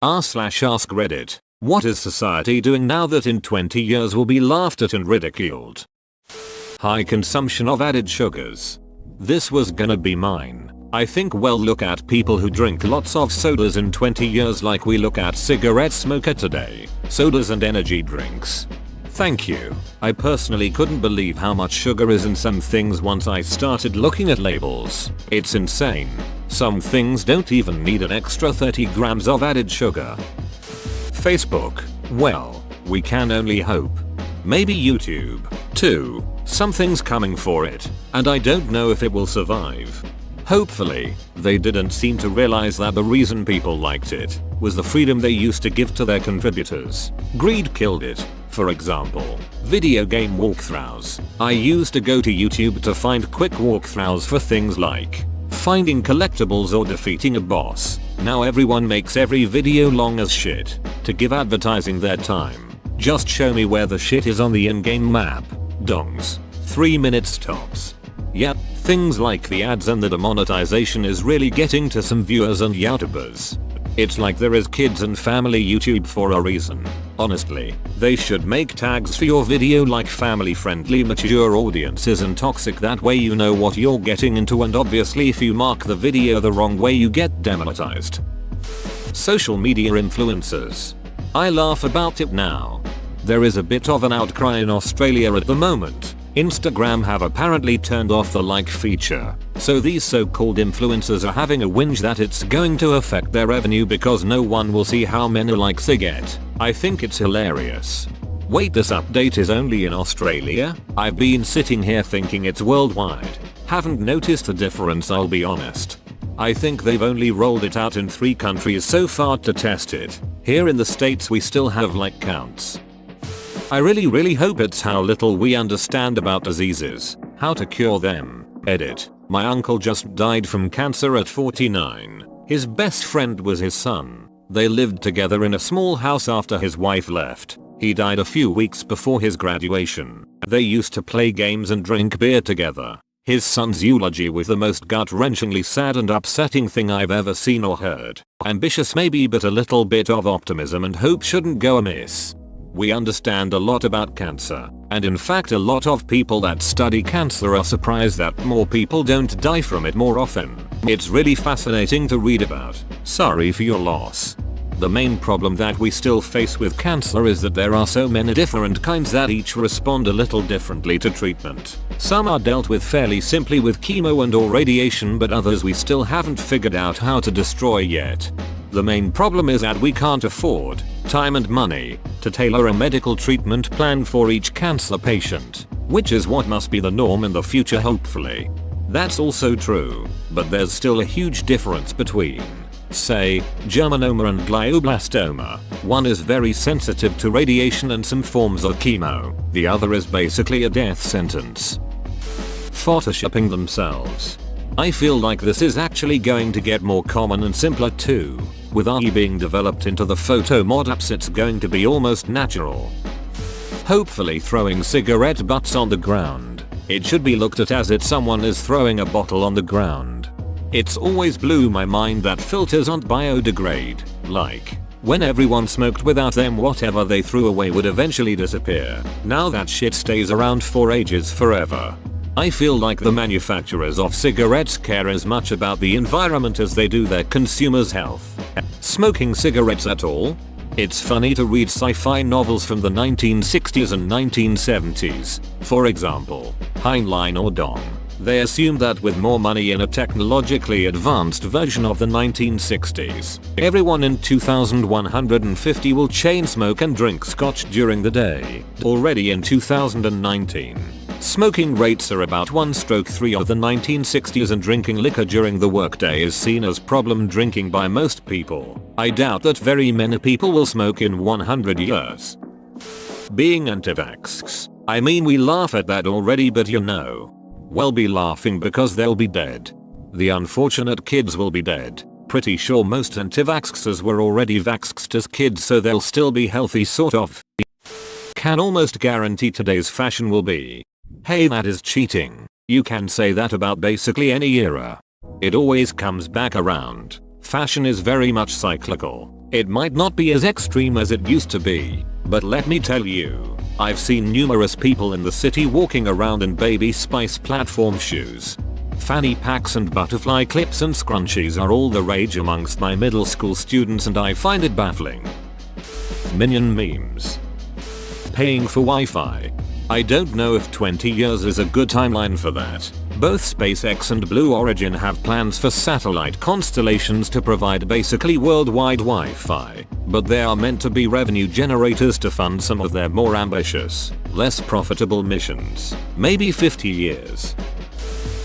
r/ask Reddit. What is society doing now that in 20 years will be laughed at and ridiculed? High consumption of added sugars. This was gonna be mine. I think well, look at people who drink lots of sodas in 20 years like we look at cigarette smoker today. Sodas and energy drinks. Thank you. I personally couldn't believe how much sugar is in some things once I started looking at labels. It's insane. Some things don't even need an extra 30 grams of added sugar. Facebook. Well, we can only hope. Maybe YouTube, too. Something's coming for it, and I don't know if it will survive. Hopefully, they didn't seem to realize that the reason people liked it was the freedom they used to give to their contributors. Greed killed it. For example, video game walkthroughs. I used to go to YouTube to find quick walkthroughs for things like finding collectibles or defeating a boss. Now everyone makes every video long as shit to give advertising their time. Just show me where the shit is on the in-game map. Dongs. 3 minutes tops. Yep, things like the ads and the demonetization is really getting to some viewers and YouTubers. It's like there is kids and family YouTube for a reason. Honestly, they should make tags for your video like family friendly, mature audiences and toxic, that way you know what you're getting into, and obviously if you mark the video the wrong way you get demonetized. Social media influencers. I laugh about it now. There is a bit of an outcry in Australia at the moment. Instagram have apparently turned off the like feature, so these so-called influencers are having a whinge that it's going to affect their revenue because no one will see how many likes they get. I think it's hilarious. Wait, this update is only in Australia? I've been sitting here thinking it's worldwide. Haven't noticed the difference, I'll be honest. I think they've only rolled it out in 3 countries so far to test it. Here in the States we still have like counts. I really hope it's how little we understand about diseases, how to cure them. Edit. My uncle just died from cancer at 49. His best friend was his son. They lived together in a small house after his wife left. He died a few weeks before his graduation. They used to play games and drink beer together. His son's eulogy was the most gut-wrenchingly sad and upsetting thing I've ever seen or heard. Ambitious maybe, but a little bit of optimism and hope shouldn't go amiss. We understand a lot about cancer, and in fact a lot of people that study cancer are surprised that more people don't die from it more often. It's really fascinating to read about. Sorry for your loss. The main problem that we still face with cancer is that there are so many different kinds that each respond a little differently to treatment. Some are dealt with fairly simply with chemo and or radiation, but others we still haven't figured out how to destroy yet. The main problem is that we can't afford time and money to tailor a medical treatment plan for each cancer patient, which is what must be the norm in the future hopefully. That's also true, but there's still a huge difference between, say, germinoma and glioblastoma. One is very sensitive to radiation and some forms of chemo, the other is basically a death sentence. Photoshopping themselves. I feel like this is actually going to get more common and simpler too. With AI being developed into the photo mod apps, it's going to be almost natural. Hopefully throwing cigarette butts on the ground. It should be looked at as if someone is throwing a bottle on the ground. It's always blew my mind that filters aren't biodegrade. Like, when everyone smoked without them, whatever they threw away would eventually disappear. Now that shit stays around for ages forever. I feel like the manufacturers of cigarettes care as much about the environment as they do their consumers' health. Smoking cigarettes at all? It's funny to read sci-fi novels from the 1960s and 1970s. For example, Heinlein or Dong. They assume that with more money in a technologically advanced version of the 1960s, everyone in 2150 will chain smoke and drink scotch during the day. Already in 2019, smoking rates are about 1/3 of the 1960s, and drinking liquor during the workday is seen as problem drinking by most people. I doubt that very many people will smoke in 100 years. Being anti-vax. I mean, we laugh at that already, but you know, we'll be laughing because they'll be dead. The unfortunate kids will be dead. Pretty sure most anti-vaxxers were already vaxxed as kids, so they'll still be healthy sort of. Can almost guarantee today's fashion will be, hey, that is cheating. You can say that about basically any era. It always comes back around. Fashion is very much cyclical. It might not be as extreme as it used to be, but let me tell you, I've seen numerous people in the city walking around in Baby Spice platform shoes. Fanny packs and butterfly clips and scrunchies are all the rage amongst my middle school students, and I find it baffling. Minion memes. Paying for Wi-Fi. I don't know if 20 years is a good timeline for that. Both SpaceX and Blue Origin have plans for satellite constellations to provide basically worldwide Wi-Fi, but they are meant to be revenue generators to fund some of their more ambitious, less profitable missions. Maybe 50 years.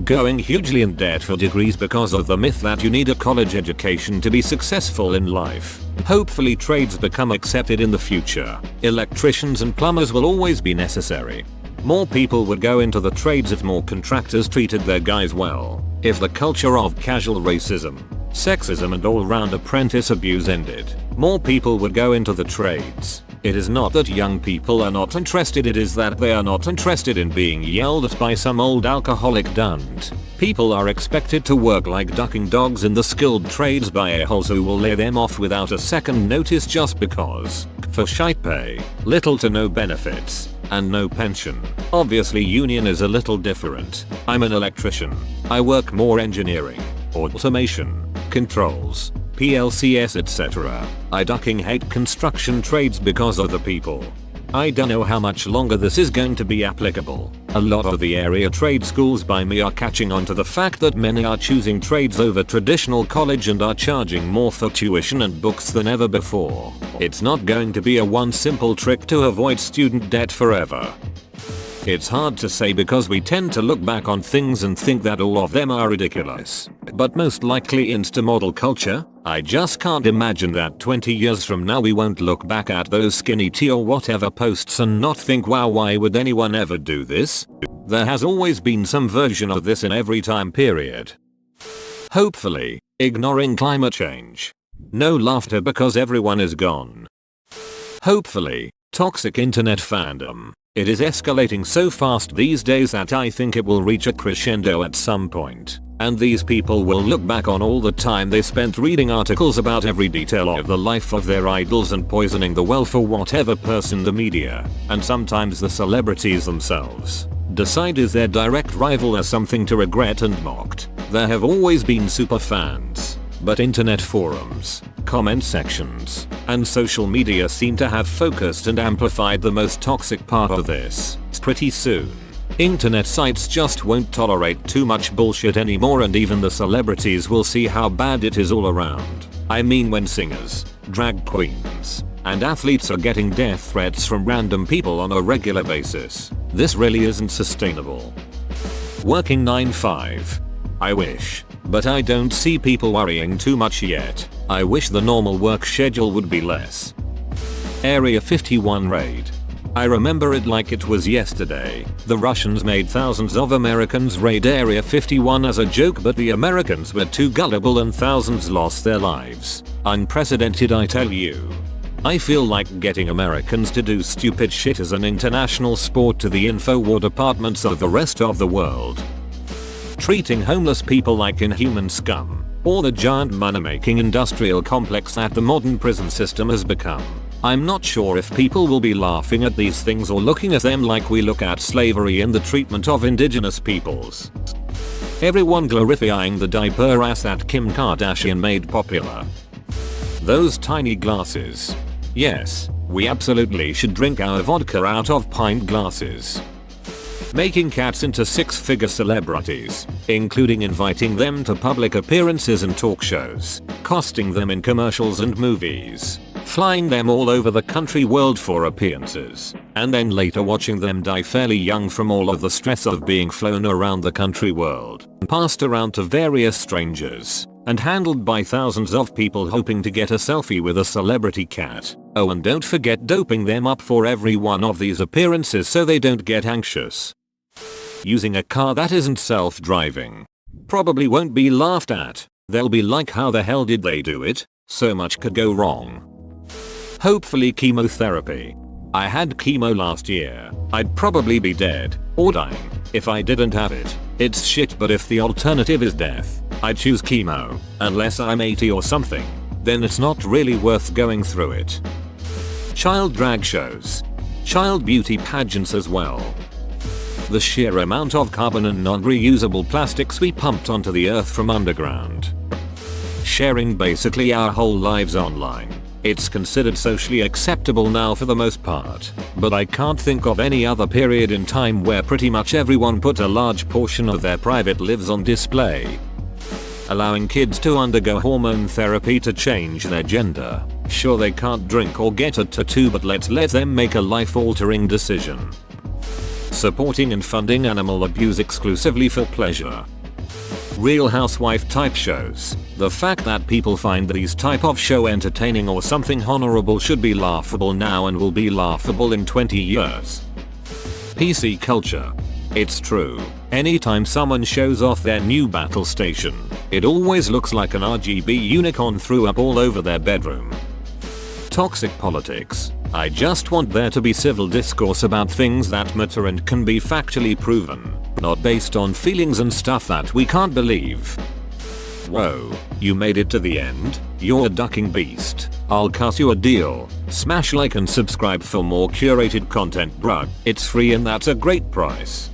Going hugely in debt for degrees because of the myth that you need a college education to be successful in life. Hopefully trades become accepted in the future. Electricians and plumbers will always be necessary. More people would go into the trades if more contractors treated their guys well. If the culture of casual racism, sexism and all-round apprentice abuse ended, more people would go into the trades. It is not that young people are not interested, it is that they are not interested in being yelled at by some old alcoholic dunt. People are expected to work like ducking dogs in the skilled trades by a-holes who will lay them off without a second notice just because. For shite pay, little to no benefits, and no pension. Obviously union is a little different. I'm an electrician. I work more engineering, automation, controls, PLCs etc. I ducking hate construction trades because of the people. I don't know how much longer this is going to be applicable. A lot of the area trade schools by me are catching on to the fact that many are choosing trades over traditional college and are charging more for tuition and books than ever before. It's not going to be a one simple trick to avoid student debt forever. It's hard to say because we tend to look back on things and think that all of them are ridiculous. But most likely Insta model culture, I just can't imagine that 20 years from now we won't look back at those skinny tea or whatever posts and not think, wow, why would anyone ever do this? There has always been some version of this in every time period. Hopefully, ignoring climate change. No laughter because everyone is gone. Hopefully, toxic internet fandom. It is escalating so fast these days that I think it will reach a crescendo at some point, and these people will look back on all the time they spent reading articles about every detail of the life of their idols and poisoning the well for whatever person the media, and sometimes the celebrities themselves, decide is their direct rival as something to regret and mocked. There have always been super fans, but internet forums, comment sections, and social media seem to have focused and amplified the most toxic part of this. Pretty soon, internet sites just won't tolerate too much bullshit anymore, and even the celebrities will see how bad it is all around. I mean, when singers, drag queens, and athletes are getting death threats from random people on a regular basis, this really isn't sustainable. Working 9-5. I wish. But I don't see people worrying too much yet. I wish the normal work schedule would be less. Area 51 raid. I remember it like it was yesterday. The Russians made thousands of Americans raid Area 51 as a joke, but the Americans were too gullible and thousands lost their lives. Unprecedented, I tell you. I feel like getting Americans to do stupid shit is an international sport to the info-war departments of the rest of the world. Treating homeless people like inhuman scum, or the giant money-making industrial complex that the modern prison system has become. I'm not sure if people will be laughing at these things or looking at them like we look at slavery and the treatment of indigenous peoples. Everyone glorifying the diaper ass that Kim Kardashian made popular. Those tiny glasses. Yes, we absolutely should drink our vodka out of pint glasses. Making cats into six-figure celebrities, including inviting them to public appearances and talk shows, costing them in commercials and movies, flying them all over the country world for appearances, and then later watching them die fairly young from all of the stress of being flown around the country world, passed around to various strangers, and handled by thousands of people hoping to get a selfie with a celebrity cat. Oh, and don't forget doping them up for every one of these appearances so they don't get anxious. Using a car that isn't self-driving. Probably won't be laughed at. They'll be like, how the hell did they do it? So much could go wrong. Hopefully chemotherapy. I had chemo last year. I'd probably be dead, or dying, if I didn't have it. It's shit, but if the alternative is death, I'd choose chemo, unless I'm 80 or something. then it's not really worth going through it. Child drag shows. Child beauty pageants as well. The sheer amount of carbon and non-reusable plastics we pumped onto the earth from underground. Sharing basically our whole lives online. It's considered socially acceptable now for the most part, but I can't think of any other period in time where pretty much everyone put a large portion of their private lives on display. Allowing kids to undergo hormone therapy to change their gender. Sure, they can't drink or get a tattoo, but let's let them make a life-altering decision. Supporting and funding animal abuse exclusively for pleasure. Real housewife type shows. The fact that people find these type of show entertaining or something honorable should be laughable now and will be laughable in 20 years. PC culture. It's true. Anytime someone shows off their new battle station, it always looks like an RGB unicorn threw up all over their bedroom. Toxic politics. I just want there to be civil discourse about things that matter and can be factually proven, not based on feelings and stuff that we can't believe. Whoa, you made it to the end? You're a ducking beast. I'll cut you a deal. Smash like and subscribe for more curated content, bruh. It's free and that's a great price.